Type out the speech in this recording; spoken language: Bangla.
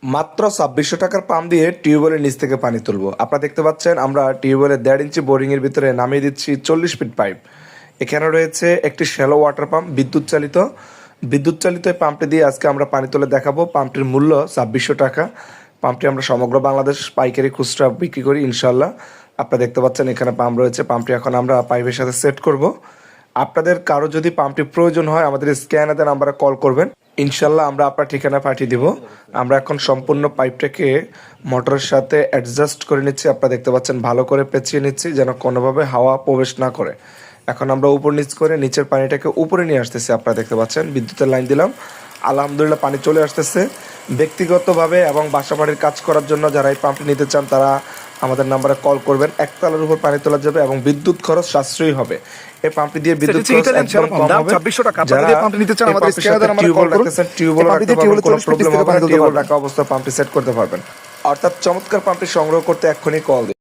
মাত্র ২৬০০ টাকার পাম্প দিয়ে টিউবওয়েলের নিচ থেকে পানি তুলবো। আপনারা দেখতে পাচ্ছেন আমরা টিউবওয়েলের ১.৫ ইঞ্চি বোরিংয়ের ভিতরে নামিয়ে দিচ্ছি ৪০ ফিট পাইপ। এখানে রয়েছে একটি শ্যালো ওয়াটার পাম্প বিদ্যুৎ চালিত এই পাম্পটি দিয়ে আজকে আমরা পানি তুলে দেখাবো। পাম্পটির মূল্য ২৬০০ টাকা। পাম্পটি আমরা সমগ্র বাংলাদেশ পাইকারি খুচরা বিক্রি করি ইনশাল্লাহ। আপনারা দেখতে পাচ্ছেন এখানে পাম্প রয়েছে। পাম্পটি এখন আমরা পাইপের সাথে সেট করব। আপনাদের কারো যদি পাম্পটি প্রয়োজন হয় আমাদের স্ক্যানারে নাম্বারে কল করবেন, ইনশাল্লাহ আমরা আপনার ঠিকানা পাঠিয়ে দিব। আমরা এখন সম্পূর্ণ পাইপটাকে মোটরের সাথে অ্যাডজাস্ট করে নিচ্ছি। আপনারা দেখতে পাচ্ছেন ভালো করে পেঁচিয়ে নিচ্ছি যেন কোনোভাবে হাওয়া প্রবেশ না করে। এখন আমরা উপর নিচ করে নিচের পানিটাকে উপরে নিয়ে আসতেছি। আপনারা দেখতে পাচ্ছেন বিদ্যুতের লাইন দিলাম, আলহামদুলিল্লাহ পানি চলে আসতেছে। ব্যক্তিগতভাবে এবং বাসা বাড়ির কাজ করার জন্য যারা এই পাম্পটি নিতে চান তারা আমাদের নাম্বারে কল করবেন। একতলার উপর পানি তোলা যাবে এবং বিদ্যুৎ খরচ সাশ্রয়ী হবে। এই পাম্পটি দিয়ে বিদ্যুৎ খরচ একদম কম হবে। ২৬০০ টাকা। যারা আপনারা পাম্পটি নিতে চান আমাদের স্ক্যানারে নাম্বারে কল টিউবওয়েল করুন। রাখতেছেন, টিউবওয়েল পাম্পটি রাখতে দিয়ে পারবেন, কোনো ৪০ প্রবলেম ফিট হবে না। পানি তুলতে টিউবওয়েল পারবেন। রাখা অবস্থায় পাম্পটি সেট করতে পারবেন। অর্থাৎ চমৎকার পাম্পটি সংগ্রহ করতে এক্ষুনি কল দিন।